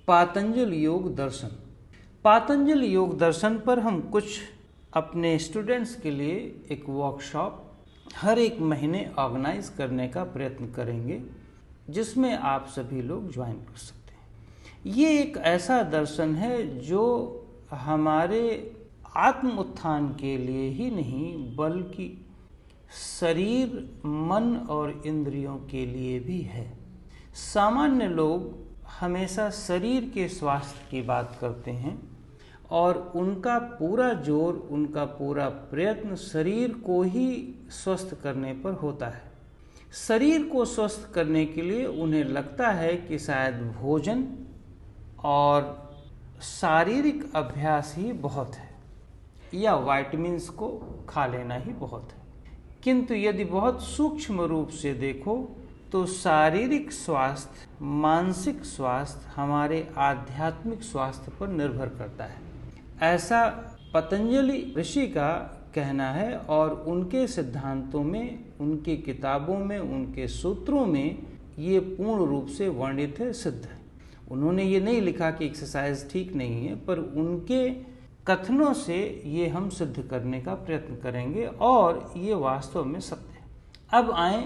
पातंजल योग दर्शन। पातंजल योग दर्शन पर हम कुछ अपने स्टूडेंट्स के लिए एक वर्कशॉप हर एक महीने ऑर्गेनाइज करने का प्रयत्न करेंगे, जिसमें आप सभी लोग ज्वाइन कर सकते हैं। ये एक ऐसा दर्शन है जो हमारे आत्म उत्थान के लिए ही नहीं, बल्कि शरीर, मन और इंद्रियों के लिए भी है। सामान्य लोग हमेशा शरीर के स्वास्थ्य की बात करते हैं और उनका पूरा जोर, उनका पूरा प्रयत्न शरीर को ही स्वस्थ करने पर होता है। शरीर को स्वस्थ करने के लिए उन्हें लगता है कि शायद भोजन और शारीरिक अभ्यास ही बहुत है, या विटामिन्स को खा लेना ही बहुत है। किंतु यदि बहुत सूक्ष्म रूप से देखो तो शारीरिक स्वास्थ्य, मानसिक स्वास्थ्य हमारे आध्यात्मिक स्वास्थ्य पर निर्भर करता है, ऐसा पतंजलि ऋषि का कहना है। और उनके सिद्धांतों में, उनकी किताबों में, उनके सूत्रों में ये पूर्ण रूप से वर्णित है, सिद्ध है। उन्होंने ये नहीं लिखा कि एक्सरसाइज ठीक नहीं है, पर उनके कथनों से ये हम सिद्ध करने का प्रयत्न करेंगे और ये वास्तव में सत्य है। अब आए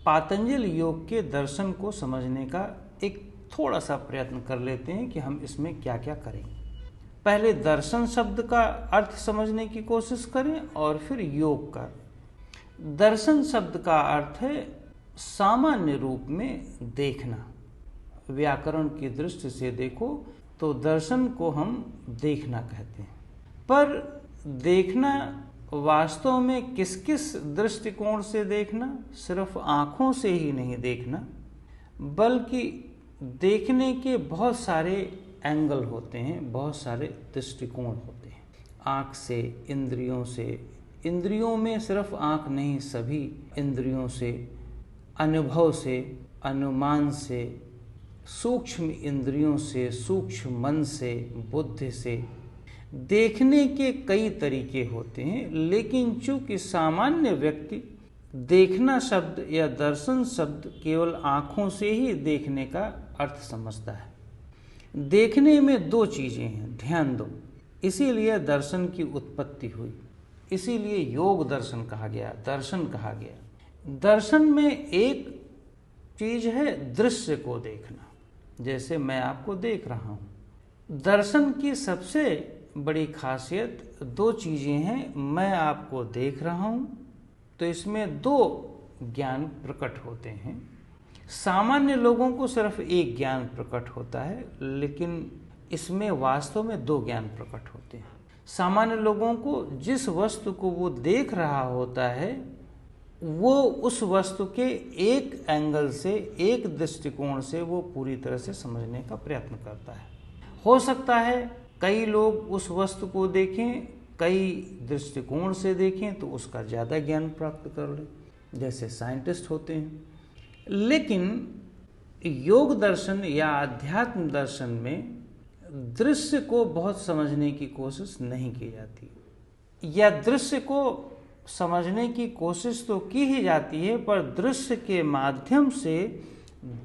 पातंजल योग के दर्शन को समझने का एक थोड़ा सा प्रयत्न कर लेते हैं कि हम इसमें क्या क्या करेंगे। पहले दर्शन शब्द का अर्थ समझने की कोशिश करें और फिर योग का। दर्शन शब्द का अर्थ है सामान्य रूप में देखना। व्याकरण की दृष्टि से देखो तो दर्शन को हम देखना कहते हैं, पर देखना वास्तव में किस किस दृष्टिकोण से देखना? सिर्फ आँखों से ही नहीं देखना, बल्कि देखने के बहुत सारे एंगल होते हैं, बहुत सारे दृष्टिकोण होते हैं। आँख से, इंद्रियों से, इंद्रियों में सिर्फ आँख नहीं, सभी इंद्रियों से, अनुभव से, अनुमान से, सूक्ष्म इंद्रियों से, सूक्ष्म मन से, बुद्धि से। देखने के कई तरीके होते हैं, लेकिन चूंकि सामान्य व्यक्ति देखना शब्द या दर्शन शब्द केवल आँखों से ही देखने का अर्थ समझता है। देखने में दो चीज़ें हैं, ध्यान दो। इसीलिए दर्शन की उत्पत्ति हुई, इसीलिए योग दर्शन कहा गया, दर्शन कहा गया। दर्शन में एक चीज़ है दृश्य को देखना, जैसे मैं आपको देख रहा हूँ। दर्शन की सबसे बड़ी खासियत दो चीज़ें हैं। मैं आपको देख रहा हूँ तो इसमें दो ज्ञान प्रकट होते हैं। सामान्य लोगों को सिर्फ एक ज्ञान प्रकट होता है, लेकिन इसमें वास्तव में दो ज्ञान प्रकट होते हैं। सामान्य लोगों को जिस वस्तु को वो देख रहा होता है, वो उस वस्तु के एक एंगल से, एक दृष्टिकोण से वो पूरी तरह से समझने का प्रयत्न करता है। हो सकता है कई लोग उस वस्तु को देखें, कई दृष्टिकोण से देखें तो उसका ज़्यादा ज्ञान प्राप्त कर लें, जैसे साइंटिस्ट होते हैं। लेकिन योग दर्शन या अध्यात्म दर्शन में दृश्य को बहुत समझने की कोशिश नहीं की जाती, या दृश्य को समझने की कोशिश तो की ही जाती है, पर दृश्य के माध्यम से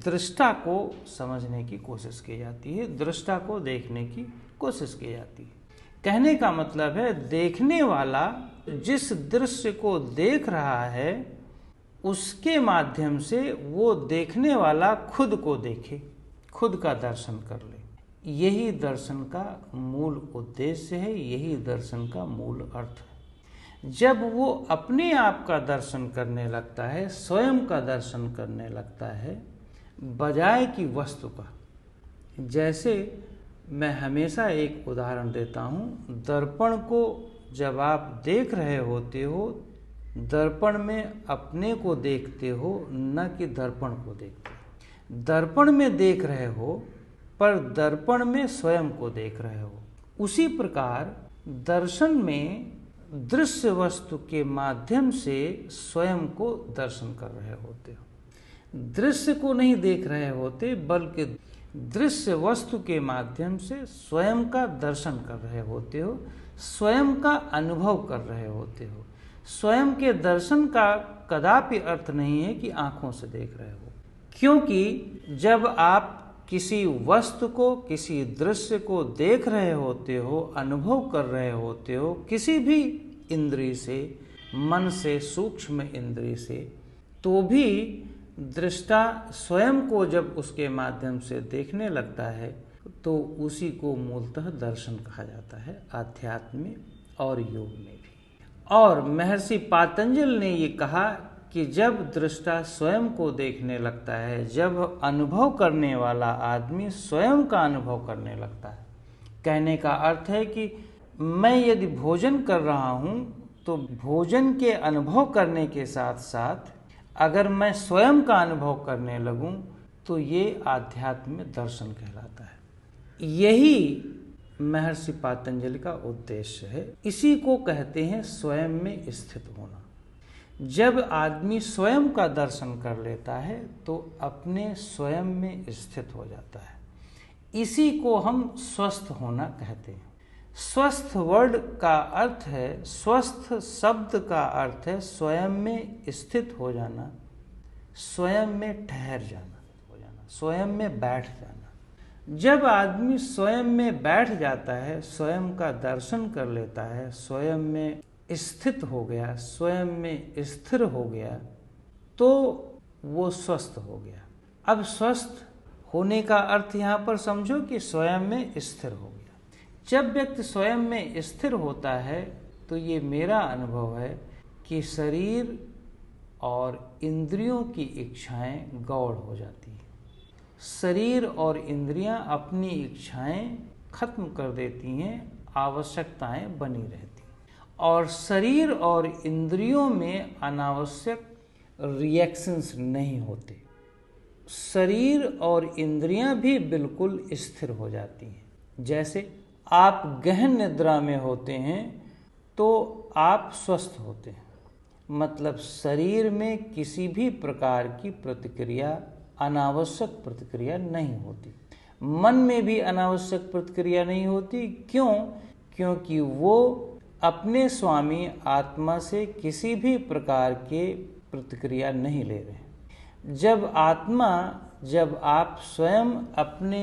दृष्टा को समझने की कोशिश की जाती है, दृष्टा को देखने की कोशिश की जाती है। कहने का मतलब है देखने वाला जिस दृश्य को देख रहा है, उसके माध्यम से वो देखने वाला खुद को देखे, खुद का दर्शन कर ले। यही दर्शन का मूल उद्देश्य है, यही दर्शन का मूल अर्थ है। जब वो अपने आप का दर्शन करने लगता है, स्वयं का दर्शन करने लगता है, बजाय की वस्तु का। जैसे मैं हमेशा एक उदाहरण देता हूँ, दर्पण को जब आप देख रहे होते हो, दर्पण में अपने को देखते हो, न कि दर्पण को देखते हो। दर्पण में देख रहे हो, पर दर्पण में स्वयं को देख रहे हो। उसी प्रकार दर्शन में दृश्य वस्तु के माध्यम से स्वयं को दर्शन कर रहे होते हो। दृश्य को नहीं देख रहे होते, बल्कि दृश्य वस्तु के माध्यम से स्वयं का दर्शन कर रहे होते हो, स्वयं का अनुभव कर रहे होते हो। स्वयं के दर्शन का कदापि अर्थ नहीं है कि आँखों से देख रहे हो, क्योंकि जब आप किसी वस्तु को, किसी दृश्य को देख रहे होते हो, अनुभव कर रहे होते हो किसी भी इंद्रिय से, मन से, सूक्ष्म इंद्रिय से, तो भी दृष्टा स्वयं को जब उसके माध्यम से देखने लगता है तो उसी को मूलतः दर्शन कहा जाता है, आध्यात्म में और योग में भी। और महर्षि पातंजल ने ये कहा कि जब दृष्टा स्वयं को देखने लगता है, जब अनुभव करने वाला आदमी स्वयं का अनुभव करने लगता है, कहने का अर्थ है कि मैं यदि भोजन कर रहा हूँ तो भोजन के अनुभव करने के साथ साथ अगर मैं स्वयं का अनुभव करने लगूं तो ये आध्यात्म में दर्शन कहलाता है। यही महर्षि पातंजलि का उद्देश्य है। इसी को कहते हैं स्वयं में स्थित होना। जब आदमी स्वयं का दर्शन कर लेता है तो अपने स्वयं में स्थित हो जाता है। इसी को हम स्वस्थ होना कहते हैं। स्वस्थ वर्ड का अर्थ है, स्वस्थ शब्द का अर्थ है स्वयं में स्थित हो जाना, स्वयं में ठहर जाना, स्वयं में बैठ जाना। जब आदमी स्वयं में बैठ जाता है, स्वयं का दर्शन कर लेता है, स्वयं में स्थित हो गया, स्वयं में स्थिर हो गया, तो वो स्वस्थ हो गया। अब स्वस्थ होने का अर्थ यहाँ पर समझो कि स्वयं में स्थिर हो गया। जब व्यक्ति स्वयं में स्थिर होता है तो ये मेरा अनुभव है कि शरीर और इंद्रियों की इच्छाएं गौड़ हो जाती है। शरीर और इंद्रियां अपनी इच्छाएं खत्म कर देती हैं, आवश्यकताएं बनी रहती हैं और शरीर और इंद्रियों में अनावश्यक रिएक्शंस नहीं होते। शरीर और इंद्रियां भी बिल्कुल स्थिर हो जाती हैं। जैसे आप गहन निद्रा में होते हैं तो आप स्वस्थ होते हैं, मतलब शरीर में किसी भी प्रकार की प्रतिक्रिया, अनावश्यक प्रतिक्रिया नहीं होती। मन में भी अनावश्यक प्रतिक्रिया नहीं होती। क्यों? क्योंकि वो अपने स्वामी आत्मा से किसी भी प्रकार के प्रतिक्रिया नहीं ले रहे। जब आप स्वयं अपने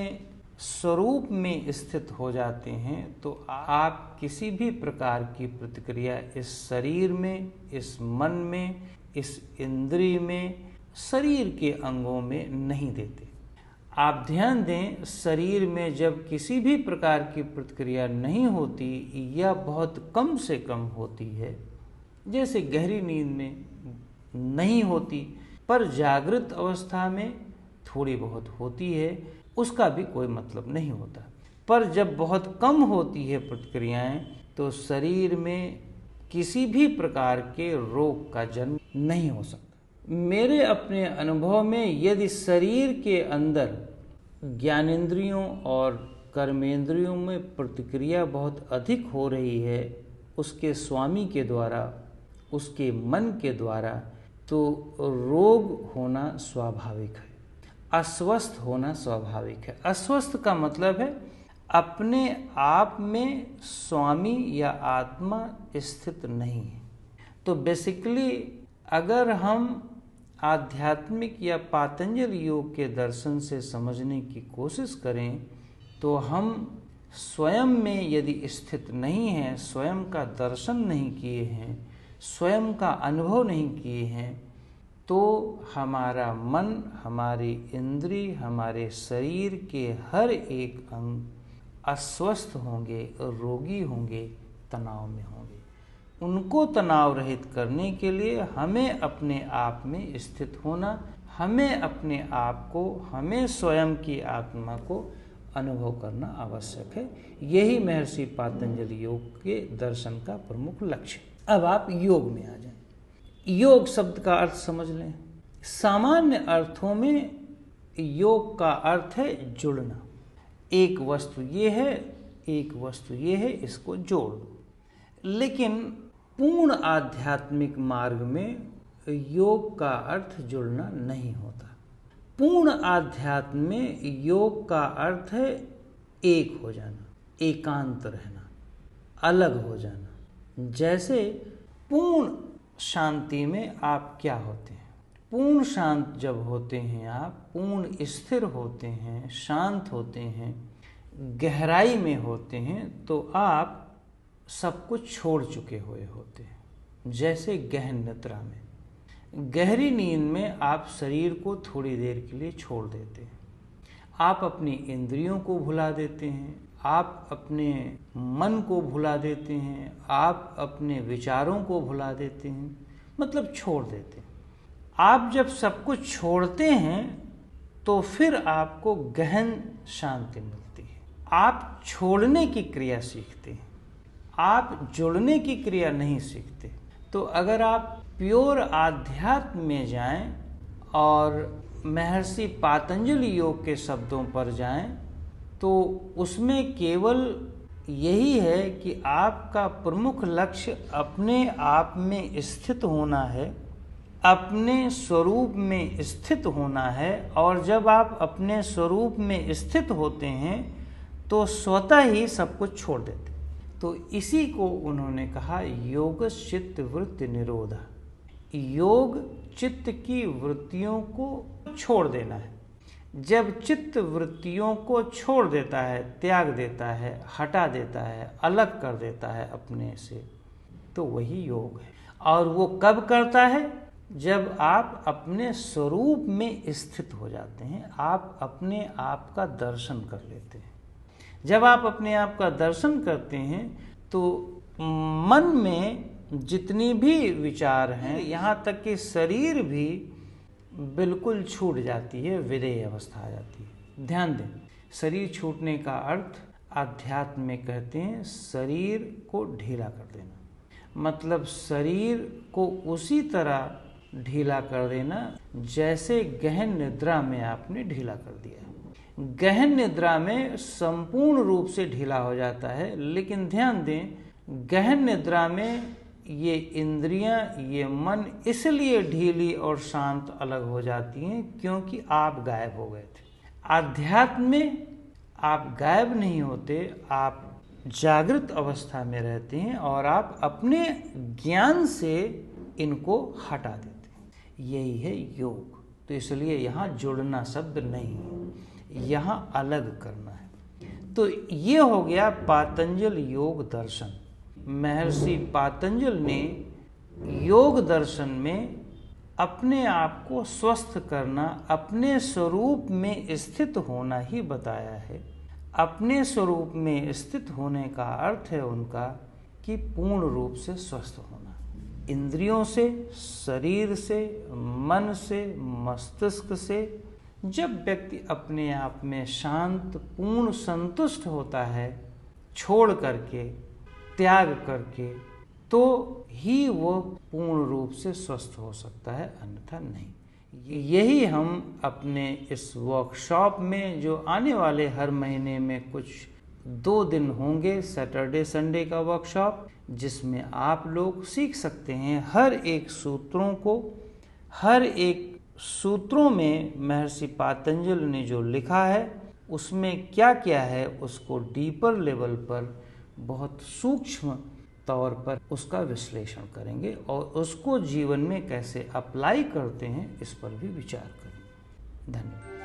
स्वरूप में स्थित हो जाते हैं तो आप किसी भी प्रकार की प्रतिक्रिया इस शरीर में, इस मन में, इस इंद्रिय में, शरीर के अंगों में नहीं देते। आप ध्यान दें, शरीर में जब किसी भी प्रकार की प्रतिक्रिया नहीं होती या बहुत कम से कम होती है, जैसे गहरी नींद में नहीं होती पर जागृत अवस्था में थोड़ी बहुत होती है, उसका भी कोई मतलब नहीं होता। पर जब बहुत कम होती है प्रतिक्रियाएं तो शरीर में किसी भी प्रकार के रोग का जन्म नहीं हो सकता। मेरे अपने अनुभव में यदि शरीर के अंदर ज्ञानेंद्रियों और कर्मेंद्रियों में प्रतिक्रिया बहुत अधिक हो रही है उसके स्वामी के द्वारा, उसके मन के द्वारा, तो रोग होना स्वाभाविक है, अस्वस्थ होना स्वाभाविक है। अस्वस्थ का मतलब है अपने आप में स्वामी या आत्मा स्थित नहीं है। तो बेसिकली अगर हम आध्यात्मिक या पातंजल योग के दर्शन से समझने की कोशिश करें तो हम स्वयं में यदि स्थित नहीं हैं, स्वयं का दर्शन नहीं किए हैं, स्वयं का अनुभव नहीं किए हैं, तो हमारा मन, हमारी इंद्रिय, हमारे शरीर के हर एक अंग अस्वस्थ होंगे, रोगी होंगे, तनाव में होंगे। उनको तनाव रहित करने के लिए हमें अपने आप में स्थित होना, हमें अपने आप को, हमें स्वयं की आत्मा को अनुभव करना आवश्यक है। यही महर्षि पातंजलि योग के दर्शन का प्रमुख लक्ष्य। अब आप योग में आ जाएं। योग शब्द का अर्थ समझ लें। सामान्य अर्थों में योग का अर्थ है जुड़ना। एक वस्तु ये है, एक वस्तु ये है, इसको जोड़ दो। लेकिन पूर्ण आध्यात्मिक मार्ग में योग का अर्थ जुड़ना नहीं होता। पूर्ण आध्यात्म में योग का अर्थ है एक हो जाना, एकांत रहना, अलग हो जाना। जैसे पूर्ण शांति में आप क्या होते हैं? पूर्ण शांत जब होते हैं, आप पूर्ण स्थिर होते हैं, शांत होते हैं, गहराई में होते हैं, तो आप सब कुछ छोड़ चुके हुए होते हैं। जैसे गहन निद्रा में, गहरी नींद में आप शरीर को थोड़ी देर के लिए छोड़ देते हैं, आप अपनी इंद्रियों को भुला देते हैं, आप अपने मन को भुला देते हैं, आप अपने विचारों को भुला देते हैं, मतलब छोड़ देते हैं। आप जब सब कुछ छोड़ते हैं तो फिर आपको गहन शांति मिलती है। आप छोड़ने की क्रिया सीखते हैं, आप जुड़ने की क्रिया नहीं सीखते। तो अगर आप प्योर आध्यात्म में जाएं और महर्षि पातंजलि योग के शब्दों पर जाएं, तो उसमें केवल यही है कि आपका प्रमुख लक्ष्य अपने आप में स्थित होना है, अपने स्वरूप में स्थित होना है। और जब आप अपने स्वरूप में स्थित होते हैं तो स्वतः ही सब कुछ छोड़ देते। तो इसी को उन्होंने कहा योग चित्त वृत्ति निरोध। योग चित्त की वृत्तियों को छोड़ देना है। जब चित्त वृत्तियों को छोड़ देता है, त्याग देता है, हटा देता है, अलग कर देता है अपने से, तो वही योग है। और वो कब करता है? जब आप अपने स्वरूप में स्थित हो जाते हैं, आप अपने आप का दर्शन कर लेते हैं। जब आप अपने आप का दर्शन करते हैं तो मन में जितनी भी विचार हैं, यहाँ तक कि शरीर भी बिल्कुल छूट जाती है, विदेह अवस्था आ जाती है। ध्यान दें, शरीर छूटने का अर्थ आध्यात्म में कहते हैं शरीर को ढीला कर देना। मतलब शरीर को उसी तरह ढीला कर देना जैसे गहन निद्रा में आपने ढीला कर दिया। गहन निद्रा में संपूर्ण रूप से ढीला हो जाता है, लेकिन ध्यान दें गहन निद्रा में ये इंद्रियां, ये मन इसलिए ढीली और शांत अलग हो जाती हैं क्योंकि आप गायब हो गए थे। आध्यात्म में आप गायब नहीं होते, आप जागृत अवस्था में रहते हैं और आप अपने ज्ञान से इनको हटा देते हैं। यही है योग। तो इसलिए यहाँ जुड़ना शब्द नहीं है, यहाँ अलग करना है। तो ये हो गया पातंजल योग दर्शन। महर्षि पातंजल ने योग दर्शन में अपने आप को स्वस्थ करना, अपने स्वरूप में स्थित होना ही बताया है। अपने स्वरूप में स्थित होने का अर्थ है उनका कि पूर्ण रूप से स्वस्थ होना, इंद्रियों से, शरीर से, मन से, मस्तिष्क से। जब व्यक्ति अपने आप में शांत, पूर्ण, संतुष्ट होता है, छोड़ करके, त्याग करके, तो ही वो पूर्ण रूप से स्वस्थ हो सकता है, अन्यथा नहीं। यही हम अपने इस वर्कशॉप में, जो आने वाले हर महीने में कुछ 2 दिन होंगे, सैटरडे संडे का वर्कशॉप, जिसमें आप लोग सीख सकते हैं हर एक सूत्रों को। हर एक सूत्रों में महर्षि पातंजल ने जो लिखा है उसमें क्या क्या है, उसको डीपर लेवल पर, बहुत सूक्ष्म तौर पर उसका विश्लेषण करेंगे और उसको जीवन में कैसे अप्लाई करते हैं इस पर भी विचार करेंगे। धन्यवाद।